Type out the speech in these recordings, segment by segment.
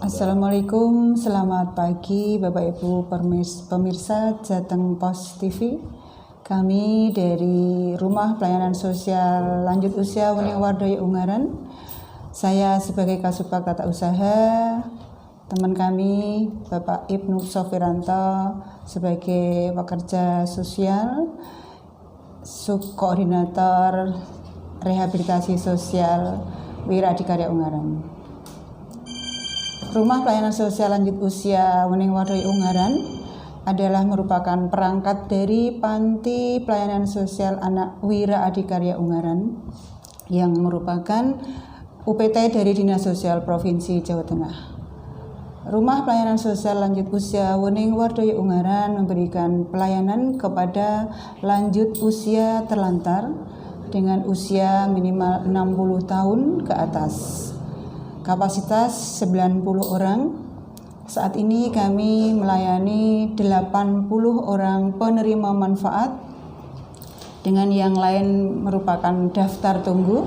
Assalamualaikum, selamat pagi Bapak Ibu pemirsa Jateng Pos TV. Kami dari Rumah Pelayanan Sosial Lanjut Usia Weningwardoyo Ungaran. Saya sebagai Kasubag Tata Usaha, teman kami Bapak Ibnu Sofiranto sebagai pekerja sosial, Subkoordinator Rehabilitasi Sosial Wira Adikarya Ungaran. Rumah Pelayanan Sosial Lanjut Usia Weningwardoyo Ungaran adalah merupakan perangkat dari Panti Pelayanan Sosial Anak Wira Adikarya Ungaran yang merupakan UPT dari Dinas Sosial Provinsi Jawa Tengah. Rumah Pelayanan Sosial Lanjut Usia Weningwardoyo Ungaran memberikan pelayanan kepada lanjut usia terlantar dengan usia minimal 60 tahun ke atas. Kapasitas 90 orang. Saat ini kami melayani 80 orang penerima manfaat, dengan yang lain merupakan daftar tunggu.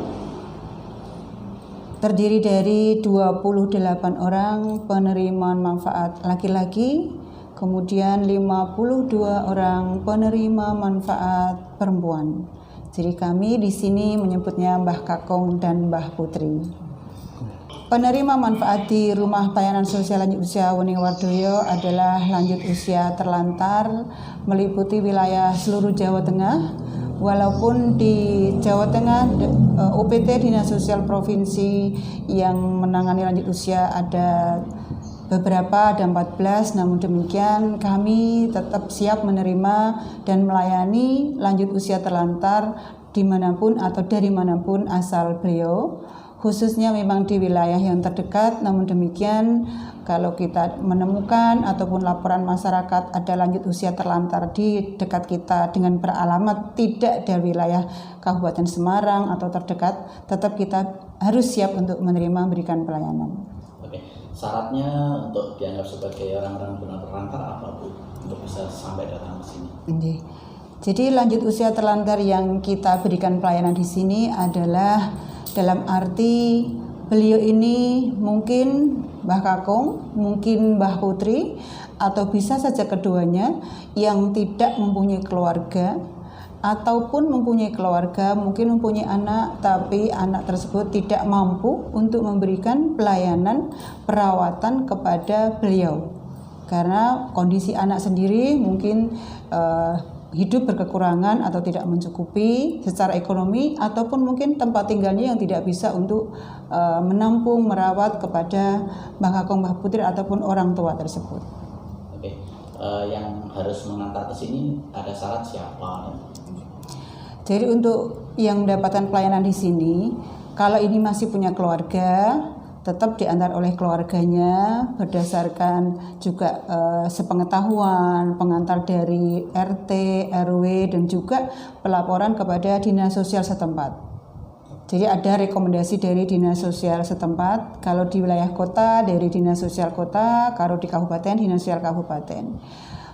Terdiri dari 28 orang penerima manfaat laki-laki, kemudian 52 orang penerima manfaat perempuan. Jadi kami di sini menyebutnya Mbah Kakong dan Mbah Putri. Penerima manfaat di Rumah Pelayanan Sosial Lanjut Usia Weningwardoyo adalah lanjut usia terlantar meliputi wilayah seluruh Jawa Tengah. Walaupun di Jawa Tengah UPT Dinas Sosial Provinsi yang menangani lanjut usia ada beberapa, ada 14, namun demikian kami tetap siap menerima dan melayani lanjut usia terlantar dimanapun atau dari manapun asal beliau. Khususnya memang di wilayah yang terdekat, namun demikian kalau kita menemukan ataupun laporan masyarakat ada lanjut usia terlantar di dekat kita dengan beralamat tidak dari wilayah Kabupaten Semarang atau terdekat, tetap kita harus siap untuk menerima memberikan pelayanan. Oke, syaratnya untuk dianggap sebagai orang-orang benar terlantar apa Bu untuk bisa sampai datang ke sini? Jadi lanjut usia terlantar yang kita berikan pelayanan di sini adalah dalam arti beliau ini mungkin Mbah Kakong, mungkin Mbah Putri, atau bisa saja keduanya yang tidak mempunyai keluarga, ataupun mempunyai keluarga, mungkin mempunyai anak, tapi anak tersebut tidak mampu untuk memberikan pelayanan perawatan kepada beliau. Karena kondisi anak sendiri mungkin hidup berkekurangan atau tidak mencukupi secara ekonomi, ataupun mungkin tempat tinggalnya yang tidak bisa untuk menampung, merawat kepada Mbah Kakong, Mbah Putri ataupun orang tua tersebut. Oke, yang harus mengantar ke sini ada syarat siapa? Jadi untuk yang mendapatkan pelayanan di sini, kalau ini masih punya keluarga, tetap diantar oleh keluarganya berdasarkan juga sepengetahuan pengantar dari RT, RW dan juga pelaporan kepada dinas sosial setempat. Jadi ada rekomendasi dari dinas sosial setempat, kalau di wilayah kota dari dinas sosial kota, kalau di kabupaten dinas sosial kabupaten.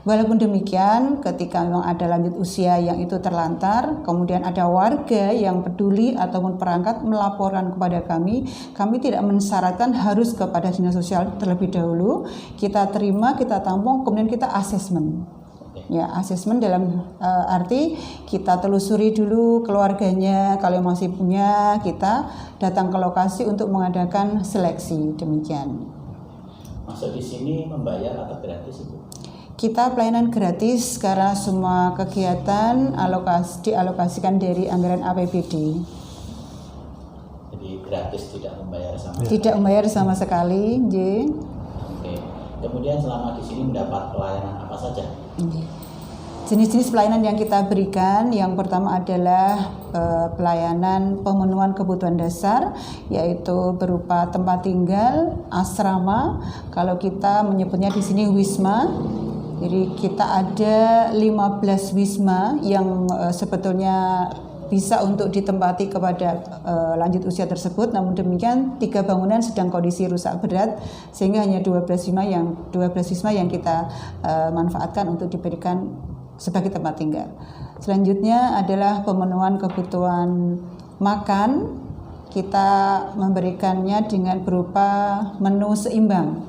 Walaupun demikian, ketika memang ada lanjut usia yang itu terlantar, kemudian ada warga yang peduli ataupun perangkat melaporkan kepada kami tidak mensyaratkan harus kepada dinas sosial terlebih dahulu. Kita terima, kita tampung, kemudian kita asesmen. Ya, asesmen dalam arti kita telusuri dulu keluarganya, kalau masih punya kita datang ke lokasi untuk mengadakan seleksi, demikian. Masuk di sini membayar atau gratis Ibu? Kita pelayanan gratis karena semua kegiatan dialokasikan dari anggaran APBD. Jadi gratis, tidak membayar sama sekali. Tidak membayar sama sekali. Oke. Kemudian selama di sini mendapat pelayanan apa saja? Jenis-jenis pelayanan yang kita berikan, yang pertama adalah pelayanan pemenuhan kebutuhan dasar, yaitu berupa tempat tinggal, asrama. Kalau kita menyebutnya di sini wisma. Jadi kita ada 15 wisma yang sebetulnya bisa untuk ditempati kepada lanjut usia tersebut. Namun demikian 3 bangunan sedang kondisi rusak berat, sehingga hanya 12 wisma yang kita manfaatkan untuk diberikan sebagai tempat tinggal. Selanjutnya adalah pemenuhan kebutuhan makan. Kita memberikannya dengan berupa menu seimbang.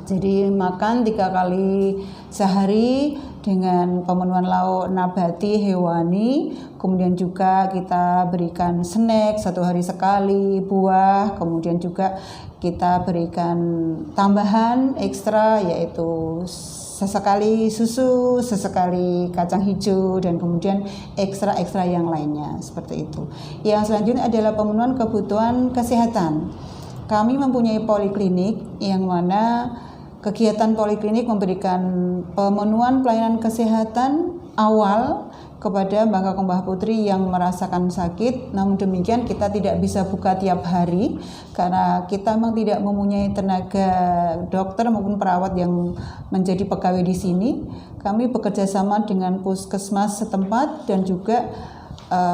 Jadi makan 3 kali sehari dengan pemenuhan lauk nabati hewani, kemudian juga kita berikan snack 1 hari sekali, buah, kemudian juga kita berikan tambahan ekstra yaitu sesekali susu, sesekali kacang hijau, dan kemudian ekstra-ekstra yang lainnya seperti itu. Yang selanjutnya adalah pemenuhan kebutuhan kesehatan. Kami mempunyai poliklinik yang mana kegiatan poliklinik memberikan pemenuhan pelayanan kesehatan awal kepada Mbah Kakung Mbah Putri yang merasakan sakit. Namun demikian kita tidak bisa buka tiap hari karena kita memang tidak mempunyai tenaga dokter maupun perawat yang menjadi pegawai di sini. Kami bekerja sama dengan puskesmas setempat dan juga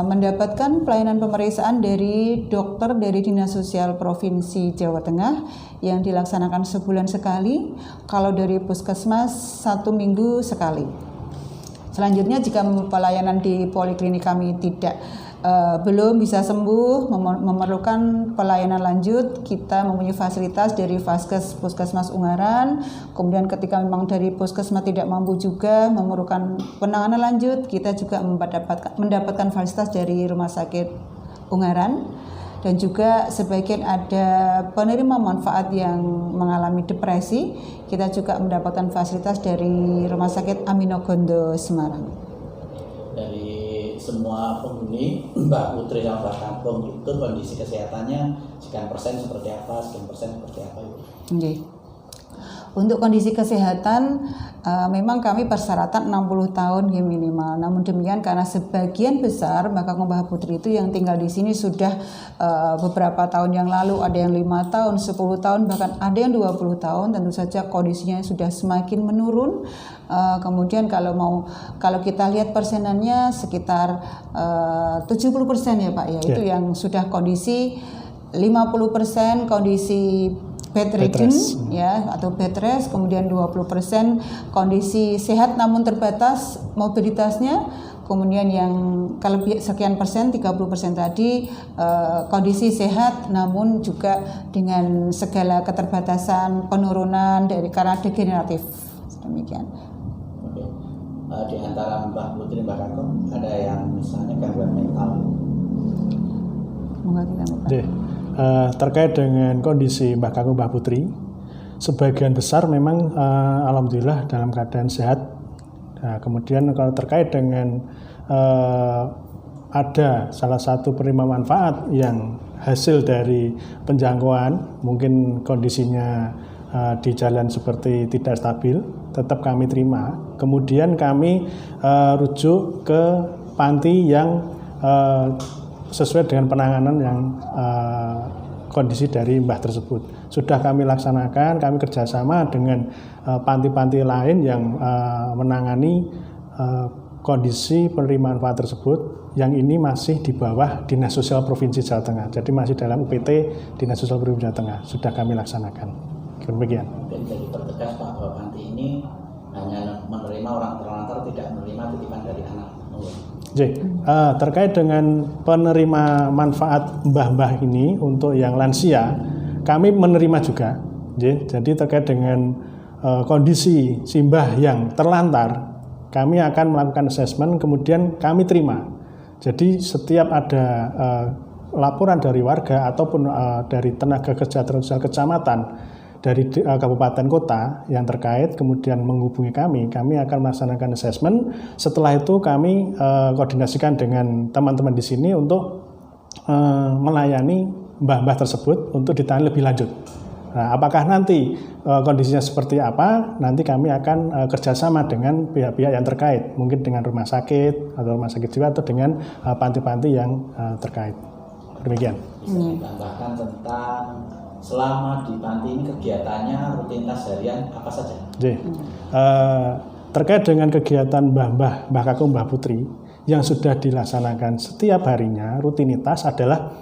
mendapatkan pelayanan pemeriksaan dari dokter dari Dinas Sosial Provinsi Jawa Tengah yang dilaksanakan sebulan sekali, kalau dari puskesmas 1 minggu sekali. Selanjutnya jika pelayanan di poliklinik kami belum bisa sembuh, memerlukan pelayanan lanjut, kita mempunyai fasilitas dari Vaskes Puskesmas Ungaran. Kemudian ketika memang dari puskesmas tidak mampu juga memerlukan penanganan lanjut, kita juga mendapatkan fasilitas dari Rumah Sakit Ungaran. Dan juga sebagian ada penerima manfaat yang mengalami depresi, kita juga mendapatkan fasilitas dari Rumah Sakit Aminogondo Semarang. Dari semua penghuni Mbak Putri sama Mbak Kakung itu kondisi kesehatannya sekian persen seperti apa, sekian persen seperti apa Ibu? Okay. Untuk kondisi kesehatan memang kami persyaratan 60 tahun ya minimal. Namun demikian karena sebagian besar Mbah Kakung Mbah Putri itu yang tinggal di sini sudah beberapa tahun yang lalu, ada yang 5 tahun, 10 tahun, bahkan ada yang 20 tahun, tentu saja kondisinya sudah semakin menurun. Kemudian kalau kita lihat persenannya sekitar 70% ya Pak ya, itu yang sudah kondisi, 50% kondisi bedridden ya atau bed rest, kemudian 20% kondisi sehat namun terbatas mobilitasnya, kemudian yang kalau sekian persen 30% tadi kondisi sehat namun juga dengan segala keterbatasan penurunan dari karena degeneratif. Demikian. Oke. Di antara Mbak Putri Mbak Kakung ada yang misalnya gangguan mental. Terkait dengan kondisi Mbah Kakung Mbah Putri, sebagian besar memang alhamdulillah dalam keadaan sehat. Nah, kemudian kalau terkait dengan ada salah satu penerima manfaat yang hasil dari penjangkauan, mungkin kondisinya di jalan seperti tidak stabil, tetap kami terima. Kemudian kami rujuk ke panti yang sesuai dengan penanganan yang kondisi dari mbah tersebut. Sudah kami laksanakan, kami kerjasama dengan panti-panti lain yang menangani kondisi penerima manfaat tersebut, yang ini masih di bawah Dinas Sosial Provinsi Jawa Tengah. Jadi masih dalam UPT Dinas Sosial Provinsi Jawa Tengah. Sudah kami laksanakan. Demikian. Jadi pertegas Pak bahwa panti ini hanya menerima orang terlantar, tidak menerima titipan dari anak. Terkait dengan penerima manfaat mbah-mbah ini untuk yang lansia, kami menerima juga. Jadi terkait dengan kondisi si mbah yang terlantar, kami akan melakukan asesmen, kemudian kami terima. Jadi setiap ada laporan dari warga ataupun dari tenaga kesejahteraan sosial kecamatan, dari kabupaten kota yang terkait, kemudian menghubungi kami akan melaksanakan asesmen. Setelah itu kami koordinasikan dengan teman-teman di sini untuk melayani mbah-mbah tersebut untuk ditangani lebih lanjut. Nah, apakah nanti kondisinya seperti apa, nanti kami akan kerjasama dengan pihak-pihak yang terkait, mungkin dengan rumah sakit atau rumah sakit jiwa atau dengan panti-panti yang terkait. Demikian. Bisa ditambahkan tentang selama di panti ini kegiatannya, rutinitas harian apa saja? Terkait dengan kegiatan Mbah Kakung Mbah Putri yang sudah dilaksanakan setiap harinya, rutinitas adalah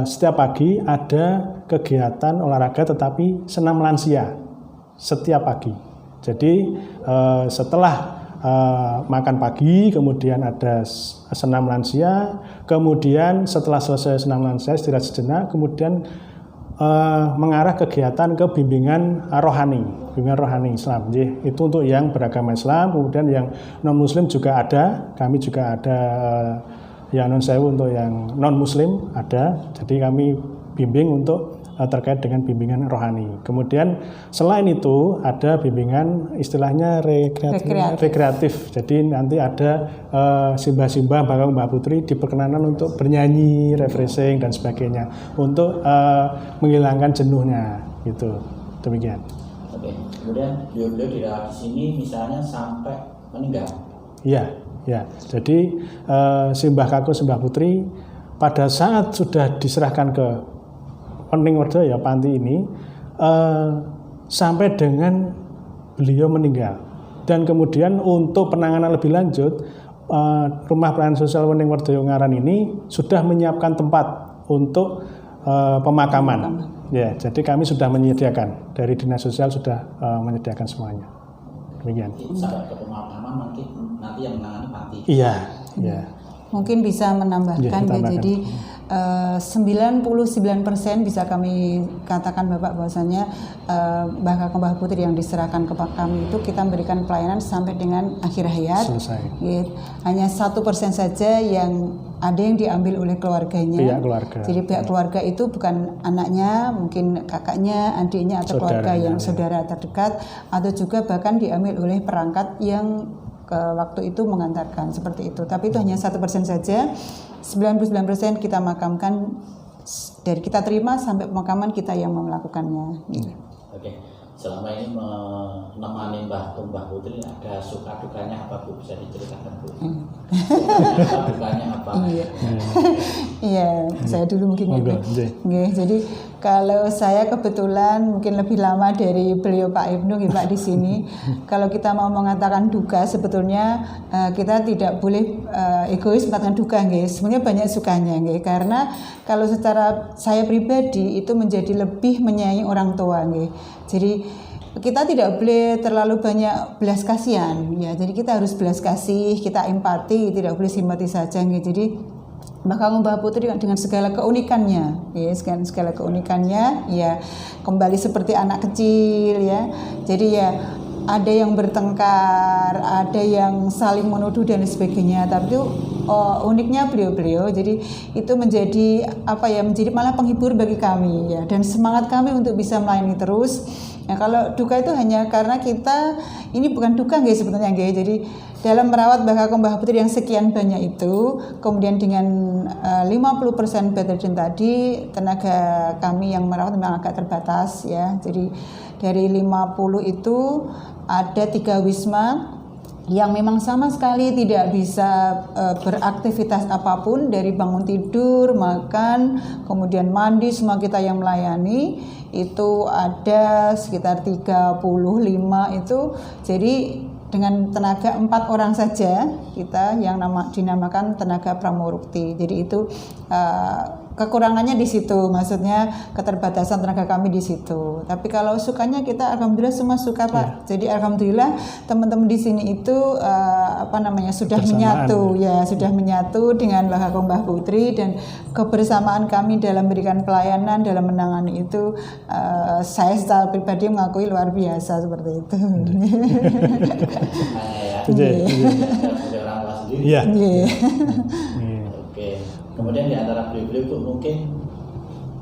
setiap pagi ada kegiatan olahraga tetapi senam lansia setiap pagi. Jadi setelah makan pagi, kemudian ada senam lansia, kemudian setelah selesai senam lansia istirahat sejenak, kemudian mengarah kegiatan ke bimbingan rohani Islam. Itu untuk yang beragama Islam, kemudian yang non Muslim juga ada. Kami juga ada yang non sewu untuk yang non Muslim ada. Jadi kami bimbing untuk terkait dengan bimbingan rohani. Kemudian selain itu ada bimbingan istilahnya rekreatif. Jadi nanti ada simbah-simbah bakal Mbah Putri diperkenankan untuk bernyanyi, refreshing dan sebagainya untuk menghilangkan jenuhnya gitu. Demikian. Oke. Kemudian beliau dirawat di sini misalnya sampai meninggal. Iya. Jadi Simbah Kakung Simbah Putri pada saat sudah diserahkan ke Peningwerda ya panti ini sampai dengan beliau meninggal. Dan kemudian untuk penanganan lebih lanjut Rumah Pelayanan Sosial Peningwerda Ungaran ini sudah menyiapkan tempat untuk pemakaman. Ya, jadi kami sudah menyediakan dari Dinas Sosial sudah menyediakan semuanya. Demikian. Sampai ke pemakaman nanti yang menangani panti. Iya. Mungkin bisa menambahkan ya, jadi 99% bisa kami katakan Bapak bahwasanya Mbah Kakung Mbah Putri yang diserahkan kepada kami itu kita memberikan pelayanan sampai dengan akhir hayat. Selesai. Gitu. Hanya 1% saja yang ada yang diambil oleh keluarganya. Pihak keluarga. Jadi pihak keluarga itu bukan anaknya, mungkin kakaknya, adiknya atau keluarga yang saudara terdekat, atau juga bahkan diambil oleh perangkat yang ke waktu itu mengantarkan seperti itu. Tapi itu hanya 1% saja. 99% kita makamkan dari kita terima sampai pemakaman kita yang melakukannya. Oke. Selama ini menemani Mbah Putri ada suka dukanya apa Bu, bisa diceritakan Bu? Suka dukanya apa? Iya, saya dulu mungkin gitu. Jadi kalau saya kebetulan mungkin lebih lama dari beliau Pak Ibnu Pak di sini. Kalau kita mau mengatakan duka sebetulnya kita tidak boleh egois mengatakan duka, sebenarnya banyak sukanya, karena kalau secara saya pribadi itu menjadi lebih menyayangi orang tua, Jadi kita tidak boleh terlalu banyak belas kasihan, ya. Jadi kita harus belas kasih, kita empati, tidak boleh simpati saja, Jadi Mbah Kakung Mbah Putri dengan segala keunikannya, ya, segala keunikannya, ya kembali seperti anak kecil, ya. Jadi ya ada yang bertengkar, ada yang saling menuduh dan sebagainya. Tapi itu uniknya beliau-beliau. Jadi itu menjadi menjadi malah penghibur bagi kami, ya, dan semangat kami untuk bisa melayani terus. Ya, kalau duka itu hanya karena kita ini bukan duka, sebetulnya, Jadi dalam merawat Mbah Kakung Mbah Putri yang sekian banyak itu, kemudian dengan 50% bed ridden tadi, tenaga kami yang merawat memang agak terbatas, ya. Jadi dari 50 itu ada 3 wisma yang memang sama sekali tidak bisa beraktivitas apapun, dari bangun tidur, makan, kemudian mandi, semua kita yang melayani. Itu ada sekitar 35 itu. Jadi dengan tenaga 4 orang saja kita yang dinamakan tenaga pramurukti. Jadi itu kekurangannya di situ, maksudnya keterbatasan tenaga kami di situ. Tapi kalau sukanya kita alhamdulillah semua suka, Pak. Jadi alhamdulillah teman-teman di sini itu sudah menyatu, ya, sudah menyatu dengan Mbah Kakung Mbah Putri, dan kebersamaan kami dalam memberikan pelayanan, dalam menangani itu saya secara pribadi mengakui luar biasa seperti itu. Ada orang tua sendiri. Iya. Oke. Kemudian di antara beliau-beliau itu mungkin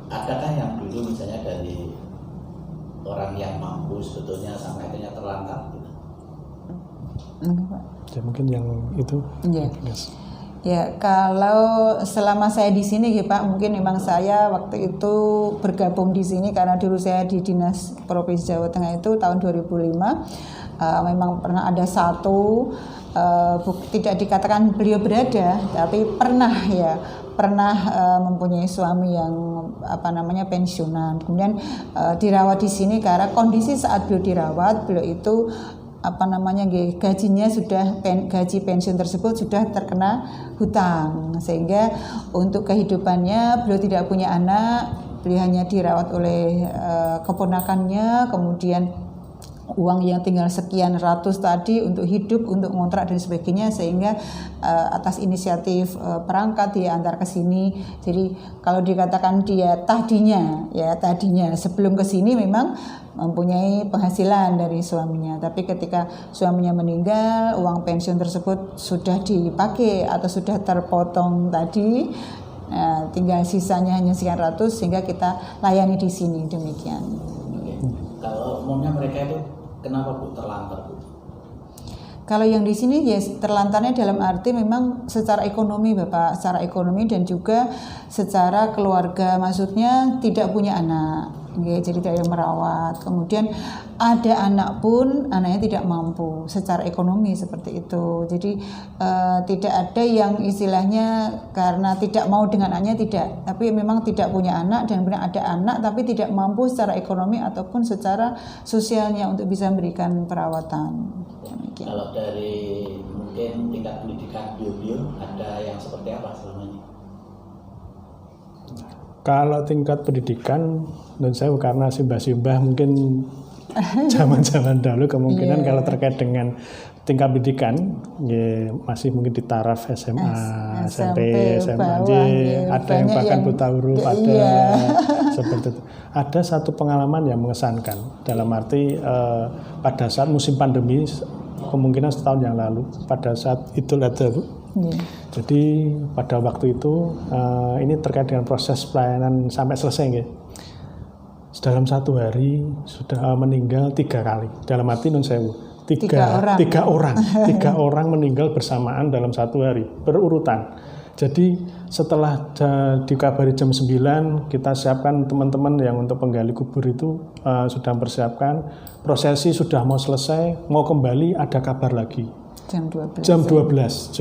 adakah yang dulu misalnya dari orang yang mampu sebetulnya sampai akhirnya terlantar gitu? Ya, mungkin yang itu. Iya. Yes. Ya, kalau selama saya di sini, Pak, mungkin memang saya waktu itu bergabung di sini karena dulu saya di Dinas Provinsi Jawa Tengah itu tahun 2005. Memang pernah ada satu tidak dikatakan beliau berada, tapi pernah mempunyai suami yang pensiunan. Kemudian dirawat di sini karena kondisi saat beliau dirawat, beliau itu gajinya gaji pensiun tersebut sudah terkena hutang, sehingga untuk kehidupannya beliau tidak punya anak, beliau hanya dirawat oleh keponakannya. Kemudian uang yang tinggal sekian ratus tadi untuk hidup, untuk ngontrak dan sebagainya, sehingga atas inisiatif perangkat dia antar ke sini. Jadi kalau dikatakan dia tadinya sebelum ke sini memang mempunyai penghasilan dari suaminya, tapi ketika suaminya meninggal, uang pensiun tersebut sudah dipakai atau sudah terpotong tadi, tinggal sisanya hanya sekian ratus, sehingga kita layani di sini. Demikian. Kalau umumnya mereka itu kenapa Bu terlantar Bu? Kalau yang di sini ya terlantarnya dalam arti memang secara ekonomi Bapak, secara ekonomi dan juga secara keluarga, maksudnya tidak punya anak. Jadi tidak yang merawat. Kemudian ada anak pun anaknya tidak mampu secara ekonomi seperti itu. Jadi tidak ada yang istilahnya karena tidak mau dengan anaknya, tidak. Tapi memang tidak punya anak dan benar ada anak tapi tidak mampu secara ekonomi ataupun secara sosialnya untuk bisa memberikan perawatan. Demikian. Kalau dari mungkin tingkat pendidikan bio ada yang seperti apa selama ini? Kalau tingkat pendidikan, menurut saya karena simbah-simbah mungkin zaman-zaman dahulu kemungkinan kalau terkait dengan tingkat pendidikan ya masih mungkin di taraf SMA, SMP, SMA, ada yang bahkan buta huruf, ada seperti itu. Ada satu pengalaman yang mengesankan dalam arti pada saat musim pandemi kemungkinan setahun yang lalu pada saat Idul Adha Bu. Jadi pada waktu itu ini terkait dengan proses pelayanan sampai selesai ya. Dalam satu hari sudah meninggal 3 kali. Dalam arti nun sewu. Tiga orang meninggal bersamaan dalam satu hari berurutan. Jadi setelah dikabari jam 9 kita siapkan teman-teman yang untuk penggali kubur itu sudah mempersiapkan. Prosesi sudah mau selesai, mau kembali ada kabar lagi. Jam 12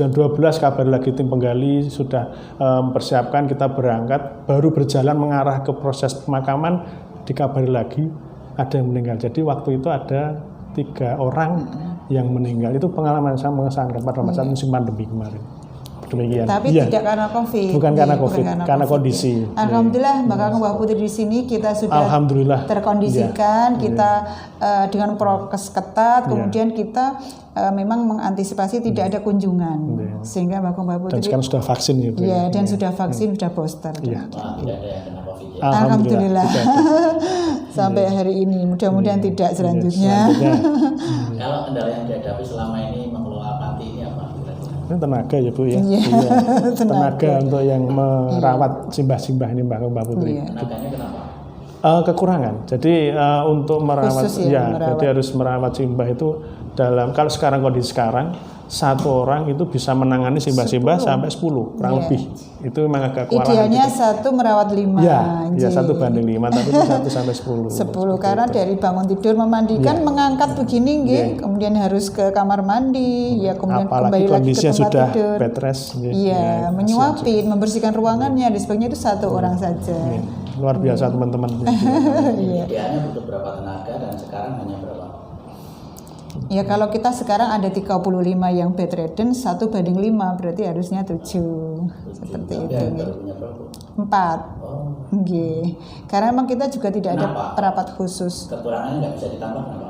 kabar lagi tim penggali sudah mempersiapkan, kita berangkat, baru berjalan mengarah ke proses pemakaman dikabari lagi ada yang meninggal. Jadi waktu itu ada 3 orang yang meninggal. Itu pengalaman yang sangat mengesankan pada masa musim pandemi kemarin. Demikian. Tapi tidak karena COVID. Bukan karena COVID, karena kondisi. Alhamdulillah, Mbak Mbak Putri di sini kita sudah terkondisikan, kita dengan prokes ketat, kemudian kita memang mengantisipasi tidak ada kunjungan, sehingga Mbak Putri. Dan sekarang sudah vaksin gitu. Iya, dan sudah vaksin, sudah booster. Tidak ada yang kena COVID ya. Alhamdulillah. Sampai hari ini, mudah-mudahan tidak selanjutnya. Kalau kendala yang dihadapi selama ini mengelola panti ini apa? Ini tenaga ya Bu ya. Tenaga untuk yang merawat simbah-simbah ini Mbak Putri. Tenaganya kenapa? Kekurangan. Jadi untuk merawat jadi harus merawat simbah itu dalam kalau sekarang kondisi sekarang 1 orang itu bisa menangani simbah-simbah sampai 10 kurang lebih. Itu memang agak kewalahan. Idealnya 1 merawat 5. Ya 1 banding 5 tapi 1 sampai 10. 10 karena dari bangun tidur memandikan mengangkat begini kemudian harus ke kamar mandi, kemudian apalagi kembali lagi ke tempat sudah tidur. Bed rest. Menyuapin, membersihkan ruangannya dan sebagainya itu 1 orang saja. Luar biasa teman-teman. Idealnya butuh berapa tenaga dan sekarang hanya berapa? Ya kalau kita sekarang ada 35 yang bedridden 1 banding 5 berarti harusnya 7 seperti itu. 4. Karena memang kita juga tidak ada perapat khusus. Kekurangannya nggak bisa ditambah kenapa?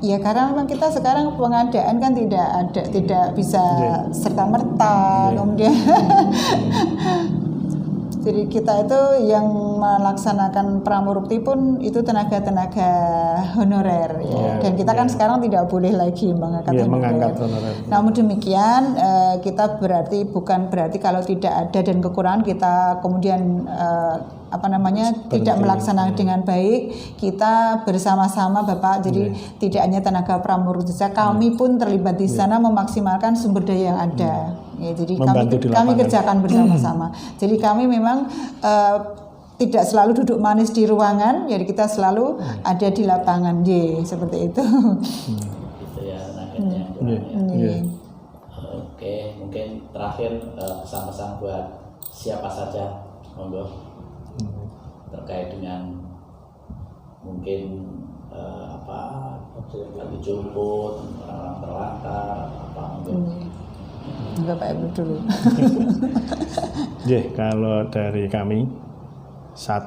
Ya karena memang kita sekarang pengadaan kan tidak bisa serta merta kemudian. Jadi kita itu yang melaksanakan pramurti pun itu tenaga-tenaga honorer dan kita kan sekarang tidak boleh lagi mengangkat honorer. Namun demikian kita bukan berarti kalau tidak ada dan kekurangan kita kemudian tidak melaksanakan dengan baik. Kita bersama-sama Bapak, jadi tidak hanya tenaga pramurti saja, kami pun terlibat di sana memaksimalkan sumber daya yang ada. Jadi kami kerjakan bersama-sama. Jadi kami memang tidak selalu duduk manis di ruangan, jadi kita selalu ada di lapangan, seperti itu. Gitu ya tenaganya. Oke, mungkin terakhir pesan-pesan buat siapa saja, monggo, terkait dengan mungkin lagi jemput orang-orang terlantar mungkin. Bapak Ibu dulu. Kalau dari kami 1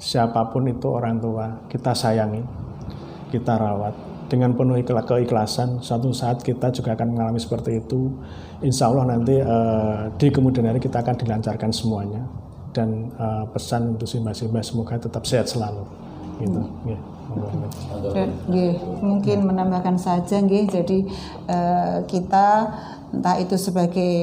siapapun itu orang tua, kita sayangi, kita rawat dengan penuh keikhlasan. Suatu saat kita juga akan mengalami seperti itu. Insya Allah nanti di kemudian hari kita akan dilancarkan semuanya. Dan pesan untuk simbah-simbah semoga tetap sehat selalu. Gitu. Ya. Mungkin menambahkan saja, jadi kita entah itu sebagai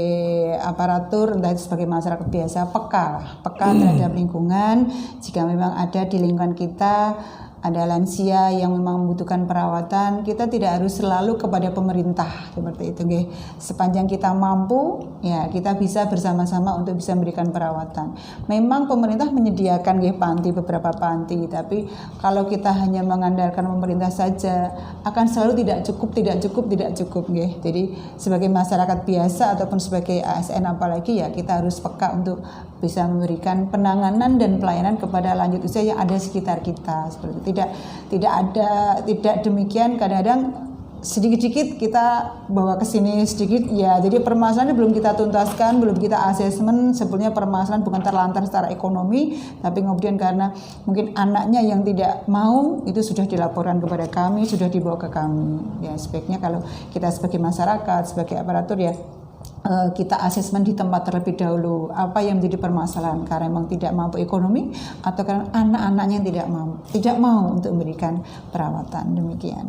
aparatur, entah itu sebagai masyarakat biasa, peka terhadap lingkungan. Jika memang ada di lingkungan kita ada lansia yang memang membutuhkan perawatan, kita tidak harus selalu kepada pemerintah seperti itu, nggih. Sepanjang kita mampu, ya kita bisa bersama-sama untuk bisa memberikan perawatan. Memang pemerintah menyediakan nggih beberapa panti, tapi kalau kita hanya mengandalkan pemerintah saja akan selalu tidak cukup, nggih. Jadi sebagai masyarakat biasa ataupun sebagai ASN apalagi, ya kita harus peka untuk bisa memberikan penanganan dan pelayanan kepada lanjut usia yang ada di sekitar kita seperti itu. Tidak demikian, kadang-kadang sedikit-sedikit kita bawa ke sini sedikit, ya jadi permasalahan belum kita tuntaskan, belum kita asesmen. Sebetulnya permasalahan bukan terlantar secara ekonomi, tapi kemudian karena mungkin anaknya yang tidak mau, itu sudah dilaporkan kepada kami, sudah dibawa ke kami. Ya sebaiknya kalau kita sebagai masyarakat, sebagai aparatur, ya kita asesmen di tempat terlebih dahulu apa yang menjadi permasalahan, karena memang tidak mampu ekonomi atau karena anak-anaknya tidak mau untuk memberikan perawatan. Demikian.